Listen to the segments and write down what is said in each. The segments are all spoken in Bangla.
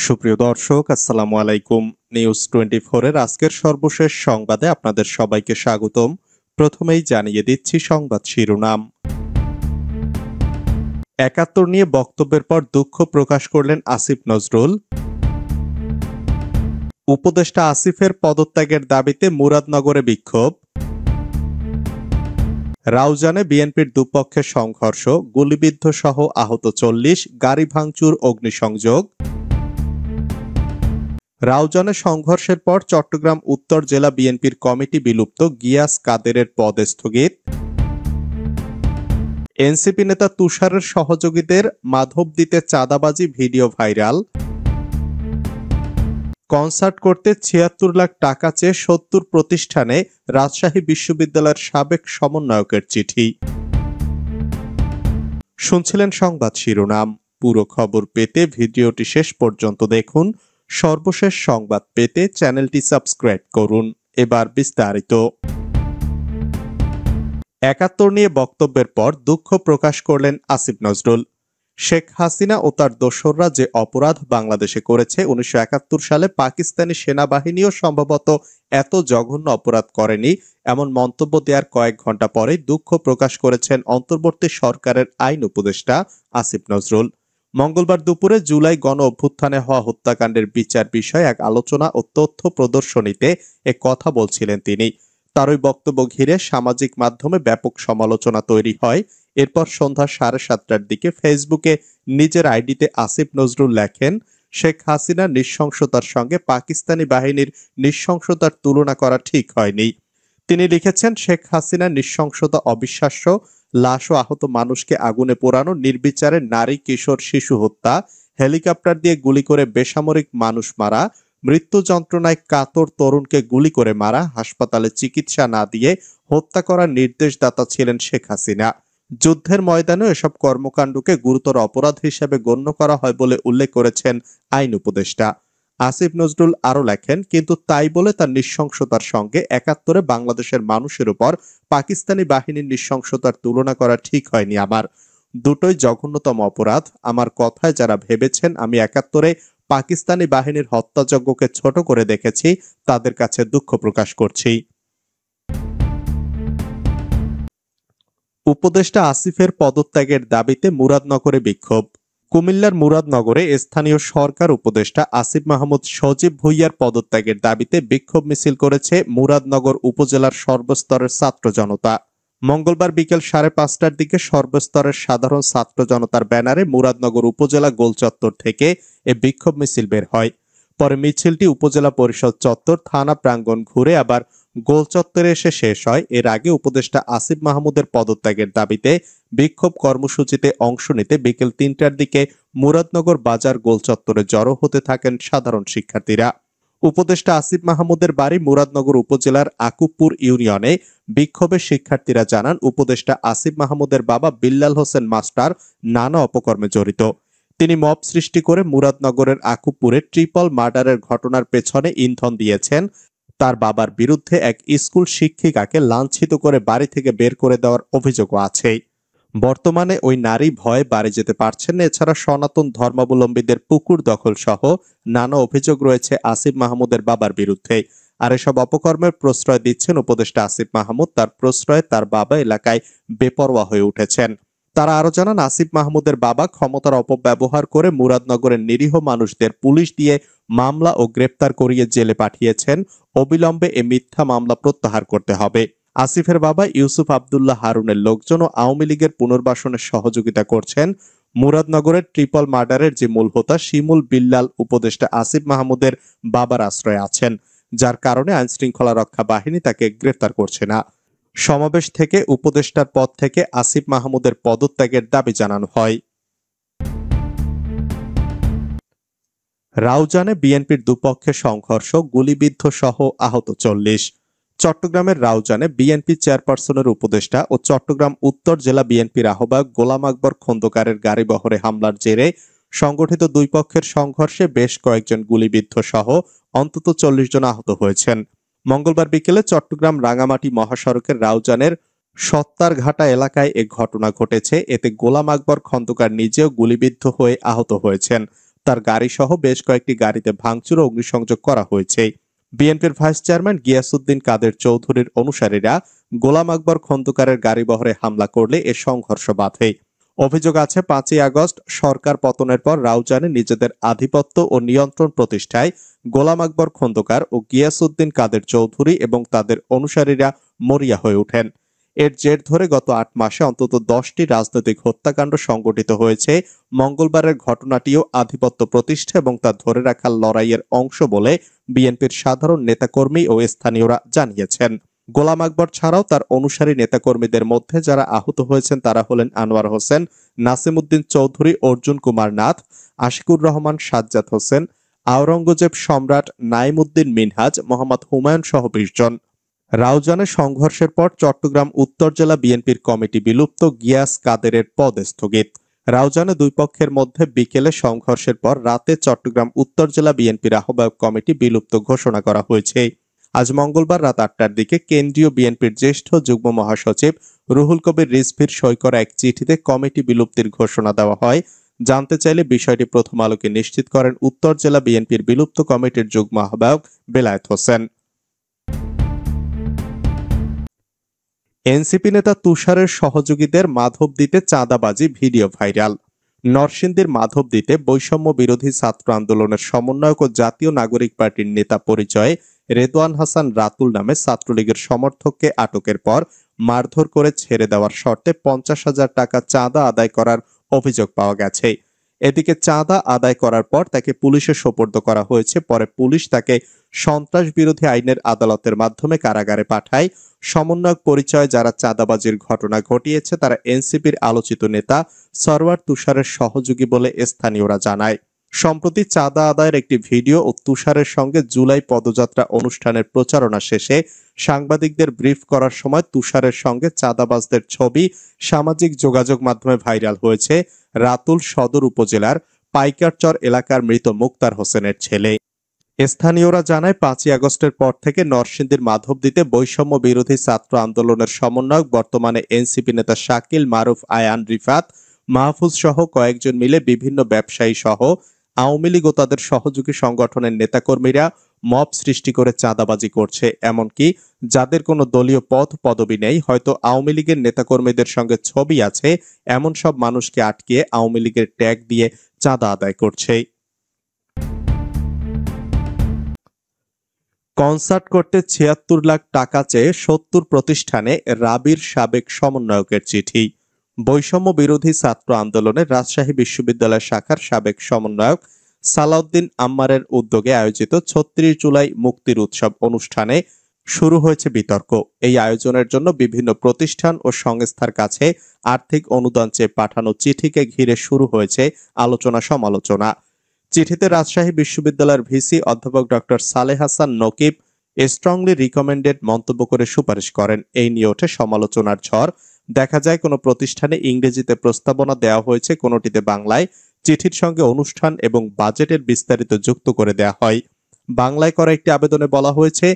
সুপ্রিয় দর্শক, আসসালামু আলাইকুম। নিউজ 24 এর আজকের সর্বশেষ সংবাদে আপনাদের সবাইকে স্বাগতম। প্রথমেই জানিয়ে দিচ্ছি সংবাদ শিরোনাম। ৭১ নিয়ে বক্তব্যের পর দুঃখ প্রকাশ করলেন আসিফ নজরুল। উপদেষ্টা আসিফের পদত্যাগের দাবিতে মুরাদনগরে বিক্ষোভ। রাউজানে বিএনপির দুপক্ষের সংঘর্ষ, গুলিবিদ্ধ সহ আহত ৪০, গাড়ি ভাঙচুর, অগ্নিসংযোগ। রাউজানে সংঘর্ষের পর চট্টগ্রাম উত্তর জেলা বিএনপির কমিটি বিলুপ্ত, গিয়াস কাদেরের পদ স্থগিত। এনসিপি নেতা তুষারের সহযোগীদের মাধবদীতে চাঁদাবাজি ভিডিও ভাইরাল। কনসার্ট করতে ৭৬ লাখ টাকা চেয়ে ৭০ প্রতিষ্ঠানে রাজশাহী বিশ্ববিদ্যালয়ের সাবেক সমন্বয়কের চিঠি। শুনছিলেন সংবাদ শিরোনাম। পুরো খবর পেতে ভিডিওটি শেষ পর্যন্ত দেখুন। সর্বশেষ সংবাদ পেতে চ্যানেলটি সাবস্ক্রাইব করুন। এবার বিস্তারিত। ৭১ নিয়ে বক্তব্যের পর দুঃখ প্রকাশ করলেন আসিফ নজরুল। শেখ হাসিনা ও তার দোসররা যে অপরাধ বাংলাদেশে করেছে, ১৯৭১ সালে পাকিস্তানি সেনাবাহিনীও সম্ভবত এত জঘন্য অপরাধ করেনি, এমন মন্তব্য দেওয়ার কয়েক ঘন্টা পরে দুঃখ প্রকাশ করেছেন অন্তর্বর্তী সরকারের আইন উপদেষ্টা আসিফ নজরুল। মঙ্গলবার দুপুরে জুলাই গণ অভ্যুত্থানে হওয়া হত্যাকাণ্ডের বিচার বিষয়ে এক আলোচনা ও তথ্য প্রদর্শনীতে এ কথা বলছিলেন তিনি। তার ওই বক্তব্য ঘিরে সামাজিক মাধ্যমে ব্যাপক সমালোচনা তৈরি হয়। এরপর সন্ধ্যা ৭:৩০টার দিকে ফেসবুকে নিজের আইডিতে আসিফ নজরুল লেখেন, শেখ হাসিনার নৃশংসতার সঙ্গে পাকিস্তানি বাহিনীর নৃশংসতার তুলনা করা ঠিক হয়নি। তিনি লিখেছেন, শেখ হাসিনার নৃশংসতা অবিশ্বাস্য। লাশ ও আহত মানুষকে আগুনে পোড়ানো, নির্বিচারে নারী, কিশোর, শিশু হত্যা, হেলিকপ্টার দিয়ে গুলি করে বেসামরিক মানুষ মারা, মৃত্যু যন্ত্রণায় কাতর তরুণকে গুলি করে মারা, হাসপাতালে চিকিৎসা না দিয়ে হত্যা করার নির্দেশদাতা ছিলেন শেখ হাসিনা। যুদ্ধের ময়দানেও এসব কর্মকাণ্ডকে গুরুতর অপরাধ হিসেবে গণ্য করা হয় বলে উল্লেখ করেছেন আইন উপদেষ্টা। আসিফ নজরুল আরো লেখেন, কিন্তু তাই বলে তার নৃশংসতার সঙ্গে ৭১ বাংলাদেশের মানুষের উপর পাকিস্তানি বাহিনীর নৃশংসতার তুলনা করা ঠিক হয়নি আমার। দুটোই জঘন্যতম অপরাধ। আমার কথায় যারা ভেবেছেন আমি ৭১ পাকিস্তানি বাহিনীর হত্যাযজ্ঞকে ছোট করে দেখেছি, তাদের কাছে দুঃখ প্রকাশ করছি। উপদেষ্টা আসিফের পদত্যাগের দাবিতে মুরাদনগরে বিক্ষোভ। কুমিল্লার মুরাদনগরে স্থানীয় সরকার উপদেষ্টা আসিফ মাহমুদ সজীব ভুঁইয়ার পদত্যাগের দাবিতে বিক্ষোভ মিছিল করেছে মুরাদনগর উপজেলার সর্বস্তরের ছাত্র জনতা। মঙ্গলবার বিকেল ৫:৩০টার দিকে সর্বস্তরের সাধারণ ছাত্র জনতার ব্যানারে মুরাদনগর উপজেলা গোলচত্বর থেকে এ বিক্ষোভ মিছিল বের হয়। পরে মিছিলটি উপজেলা পরিষদ চত্বর, থানা প্রাঙ্গণ ঘুরে আবার গোল চত্বরে এসে শেষ হয়। এর আগে উপদেষ্টা আসিফ মাহমুদের পদত্যাগের দাবিতে বিক্ষোভ কর্মসূচিতে অংশ নিতে বিকেল ৩টার দিকে মুরাদনগর বাজার গোল চত্বরে জড়ো হতে থাকেন সাধারণ শিক্ষার্থীরা। উপদেষ্টা আসিফ মাহমুদের বাড়ি মুরাদনগর উপজেলার আকুবপুর ইউনিয়নে। বিক্ষোভে শিক্ষার্থীরা জানান, উপদেষ্টা আসিফ মাহমুদের বাবা বিল্লাল হোসেন মাস্টার নানা অপকর্মে জড়িত। তিনি মব সৃষ্টি করে মুরাদনগরের আকুবপুরে ট্রিপল মার্ডারের ঘটনার পেছনে ইন্ধন দিয়েছেন। তার বাবার বিরুদ্ধে এক স্কুল শিক্ষিকাকে লাঞ্ছিত করে বাড়ি থেকে বের করে দেওয়ার অভিযোগও আছে। বর্তমানে ওই নারী ভয়ে বাড়ি যেতে পারছেন না। এছাড়া সনাতন ধর্মাবলম্বীদের পুকুর দখল সহ নানা অভিযোগ রয়েছে আসিফ মাহমুদের বাবার বিরুদ্ধে। আর এসব অপকর্মের প্রশ্রয় দিচ্ছেন উপদেষ্টা আসিফ মাহমুদ। তার প্রশ্রয়ে তার বাবা এলাকায় বেপরোয়া হয়ে উঠেছেন। তারা আরো জানান, আসিফ মাহমুদের বাবা ক্ষমতার অপব্যবহার করে মুরাদনগরের নিরীহ মানুষদের পুলিশ দিয়ে মামলা ও গ্রেপ্তার করিয়ে জেলে পাঠিয়েছেন। অবিলম্বে এ মিথ্যা মামলা প্রত্যাহার করতে হবে। আসিফের বাবা ইউসুফ আব্দুল্লাহ হারুনের লোকজন ও আওয়ামী লীগের পুনর্বাসনের সহযোগিতা করছেন। মুরাদনগরের ট্রিপল মার্ডারের যে মূল হোতা শিমুল বিল্লাল উপদেষ্টা আসিফ মাহমুদের বাবার আশ্রয়ে আছেন, যার কারণে আইনশৃঙ্খলা রক্ষা বাহিনী তাকে গ্রেফতার করছে না। সমাবেশ থেকে উপদেষ্টার পদ থেকে আসিফ মাহমুদের পদত্যাগের দাবি জানানো হয়। রাউজানে বিএনপির দুপক্ষে সংঘর্ষ, গুলিবিদ্ধ সহ আহত ৪০। চট্টগ্রামের রাউজানে বিএনপি চেয়ারপারসনের উপদেষ্টা ও চট্টগ্রাম উত্তর জেলা বিএনপির আহ্বায়ক গোলাম আকবর খন্দকারের গাড়িবহরে হামলার জেরে সংগঠিত দুই পক্ষের সংঘর্ষে বেশ কয়েকজন গুলিবিদ্ধ সহ অন্তত ৪০ জন আহত হয়েছেন। মঙ্গলবার বিকেলে চট্টগ্রাম রাঙামাটি মহাসড়কের রাউজানের সত্তারঘাটা এলাকায় এ ঘটনা ঘটেছে। এতে গোলাম আকবর খন্দকার নিজেও গুলিবিদ্ধ হয়ে আহত হয়েছেন। তার গাড়িসহ বেশ কয়েকটি গাড়িতে ভাঙচুর ও অগ্নিসংযোগ করা হয়েছে। বিএনপির ভাইস চেয়ারম্যান গিয়াসউদ্দিন কাদের চৌধুরীর অনুসারীরা গোলাম আকবর খন্দকারের গাড়িবহরে হামলা করলে এ সংঘর্ষ বাধে। অভিযোগ আছে 5ই আগস্ট সরকার পতনের পর রাউজানে নিজেদের আধিপত্য ও নিয়ন্ত্রণ প্রতিষ্ঠায় গোলাম আকবর খন্দকার ও গিয়াসউদ্দিন কাদের চৌধুরী এবং তাদের অনুসারীরা মরিয়া হয়ে ওঠেন। এর জের ধরে গত 8 মাসে অন্তত 10টি রাজনৈতিক হত্যাকাণ্ড সংঘটিত হয়েছে। মঙ্গলবারের ঘটনাটিও আধিপত্য প্রতিষ্ঠা এবং তা ধরে রাখার লড়াইয়ের অংশ বলে বিএনপির সাধারণ নেতাকর্মী ও স্থানীয়রা জানিয়েছেন। গোলাম আকবর ছাড়াও তার অনুসারী নেতাকর্মীদের মধ্যে যারা আহত হয়েছেন তারা হলেন আনোয়ার হোসেন, নাসিমউদ্দিন চৌধুরী, অর্জুন কুমার নাথ, আশিকুর রহমান, সাজ্জাদ হোসেন, আওরঙ্গজেব সম্রাট, নাইমউদ্দিন মিনহাজ, মোহাম্মদ হুমায়ুন সহ 20 জন। রাউজানে সংঘর্ষের পর চট্টগ্রাম উত্তর জেলা বিএনপির কমিটি বিলুপ্ত, গিয়াস কাদেরের পদ স্থগিত। রাউজানে দুই পক্ষের মধ্যে বিকেলে সংঘর্ষের পর রাতে চট্টগ্রাম উত্তর জেলা বিএনপির আহ্বায়ক কমিটি বিলুপ্ত ঘোষণা করা হয়েছে। আজ মঙ্গলবার রাত 8টার দিকে কেন্দ্রীয় বিএনপির জ্যেষ্ঠ যুগ্ম মহাসচিব রুহুল কবির রিজভীর সই করা এক চিঠিতে কমিটি বিলুপ্তির ঘোষণা দেওয়া হয়। জানতে চাইলে বিষয়টি প্রথম আলোকে নিশ্চিত করেন উত্তর জেলা বিএনপির বিলুপ্ত কমিটির যুগ্ম আহ্বায়ক বেলায়েত হোসেন। এনসিপি নেতা তুষারের সহযোগীদের মাধবদীতে চাঁদাবাজি ভিডিও ভাইরাল। নরসিংদীর মাধবদীতে বৈষম্য বিরোধী ছাত্র আন্দোলনের সমন্বয়ক ও জাতীয় নাগরিক পার্টির নেতা পরিচয়ে রেদওয়ান হাসান রাতুল নামে ছাত্রলীগের সমর্থককে আটকের পর মারধর করে ছেড়ে দেওয়ার শর্তে 50,000 টাকা চাঁদা আদায় করার অভিযোগ পাওয়া গেছে। এদিকে চাঁদা আদায় করার পর তাকে পুলিশে সোপর্দ করা হয়েছে। পরে পুলিশ তাকে সন্ত্রাস বিরোধী আইনের আদালতের মাধ্যমে কারাগারে পাঠায়। সমন্বয়ক পরিচয়ে যারা চাঁদাবাজির ঘটনা ঘটিয়েছে তারা এনসিপির আলোচিত নেতা সরওয়ার তুষারের সহযোগী বলে স্থানীয়রা জানায়। সম্প্রতি চাঁদা আদায়ের একটি ভিডিও ও তুষারের সঙ্গে জুলাই পদযাত্রা অনুষ্ঠানের প্রচারণা শেষে সাংবাদিকদের ব্রিফ করার সময় তুষারের সঙ্গে চাঁদাবাজদের ছবি সামাজিক যোগাযোগ মাধ্যমে ভাইরাল হয়েছে। রাতুল সদর উপজেলার পাইকারচর এলাকার মৃত মুক্তার হোসেনের ছেলে। স্থানীয়রা জানায় 5ই আগস্টের পর থেকে নরসিংদীর মাধবদীতে বৈষম্য বিরোধী ছাত্র আন্দোলনের সমন্বয়ক বর্তমানে এনসিপি নেতা শাকিল, মারুফ, আয়ান, রিফাত, মাহফুজ সহ কয়েকজন মিলে বিভিন্ন ব্যবসায়ী সহ আওয়ামী লীগ ও তাদের সহযোগী সংগঠনের নেতাকর্মীরা মব সৃষ্টি করে চাঁদাবাজি করছে। এমনকি যাদের কোনো দলীয় পদ পদবি নেই, হয়তো আওয়ামী লীগের নেতাকর্মীদের সঙ্গে ছবি আছে, এমন সব মানুষকে আটকিয়ে আওয়ামী লীগের ট্যাগ দিয়ে চাঁদা আদায় করছে। কনসার্ট করতে 76 লাখ টাকা চেয়ে 70 প্রতিষ্ঠানে রাবির সাবেক সমন্বয়কের চিঠি। বৈষম্য বিরোধী ছাত্র আন্দোলনের রাজশাহী বিশ্ববিদ্যালয় শাখার সাবেক সমন্বয়ক সালাউদ্দিন আম্মারের উদ্যোগে আয়োজিত 36 জুলাই মুক্তির উৎসব অনুষ্ঠানে শুরু হয়েছে বিতর্ক। এই আয়োজনের জন্য বিভিন্ন প্রতিষ্ঠান ও সংস্থার কাছে আর্থিক অনুদান চেয়ে পাঠানো চিঠিকে ঘিরে শুরু হয়েছে আলোচনা সমালোচনা। চিঠিতে রাজশাহী বিশ্ববিদ্যালয়ের ভিসি অধ্যাপক doctor Saleh Hasan Nakib strongly recommended মন্তব্য করে সুপারিশ করেন। এই নিয়ে ওঠে সমালোচনার ঝড়। দেখা যায় কোনো প্রতিষ্ঠানে ইংরেজিতে প্রস্তাবনা দেওয়া হয়েছে, কোনোটিতে বাংলায়। চিঠির সঙ্গে অনুষ্ঠান এবং বাজেটের বিস্তারিত যুক্ত করে দেওয়া হয়। বাংলায় করা একটি আবেদনে বলা হয়েছে,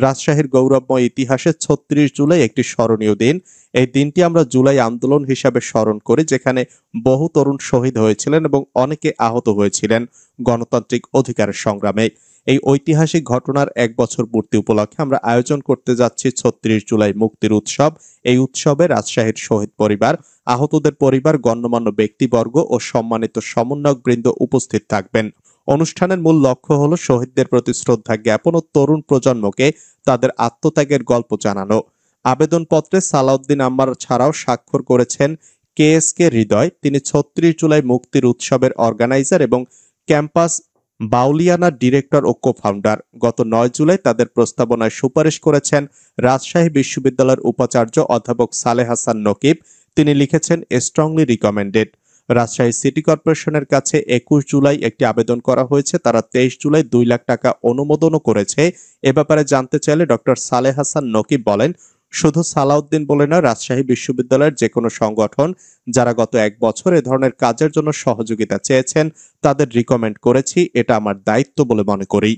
রাজশাহীর গৌরবময় ইতিহাসে 36 জুলাই একটি স্মরণীয় দিন। এই দিনটি আমরা জুলাই আন্দোলন হিসাবে স্মরণ করি, যেখানে বহু তরুণ শহীদ হয়েছিলেন এবং অনেকে আহত হয়েছিলেন গণতান্ত্রিক অধিকারের সংগ্রামে। এই ঐতিহাসিক ঘটনার 1 বছর পূর্তি উপলক্ষে আমরা আয়োজন করতে যাচ্ছি 36 জুলাই মুক্তির উৎসব। এই উৎসবে রাজশাহীর শহীদ পরিবার, আহতদের পরিবার, গণ্যমান্য ব্যক্তিবর্গ ও সম্মানিত সমন্বয়কবৃন্দ উপস্থিত থাকবেন। অনুষ্ঠানের মূল লক্ষ্য হল শহীদদের প্রতি শ্রদ্ধা জ্ঞাপন ও তরুণ প্রজন্মকে তাদের আত্মত্যাগের গল্প জানানো। আবেদনপত্রে সালাউদ্দিন আম্মার ছাড়াও স্বাক্ষর করেছেন KSK হৃদয়। তিনি 36 জুলাই মুক্তির উৎসবের অর্গানাইজার এবং ক্যাম্পাস বাউলিয়ানার ডিরেক্টর ও কো-ফাউন্ডার। গত 9 জুলাই তাদের প্রস্তাবনায় সুপারিশ করেছেন রাজশাহী বিশ্ববিদ্যালয়ের উপাচার্য অধ্যাপক সালেহ হাসান নকিব। তিনি লিখেছেন, স্ট্রংলি রিকমেন্ডেড। রাজশাহী সিটি কর্পোরেশনের কাছে 21 জুলাই একটি আবেদন করা হয়েছে। তারা 23 জুলাই 2 লাখ টাকা অনুমোদনও করেছে। এ ব্যাপারে জানতে চাইলে ডক্টর সালেহ হাসান নকিব বলেন, শুধু সালাউদ্দিন বলে নয়, রাজশাহী বিশ্ববিদ্যালয়ের যে কোনো সংগঠন যারা গত 1 বছর এ ধরনের কাজের জন্য সহযোগিতা চেয়েছেন তাদের রিকমেন্ড করেছি। এটা আমার দায়িত্ব বলে মনে করি।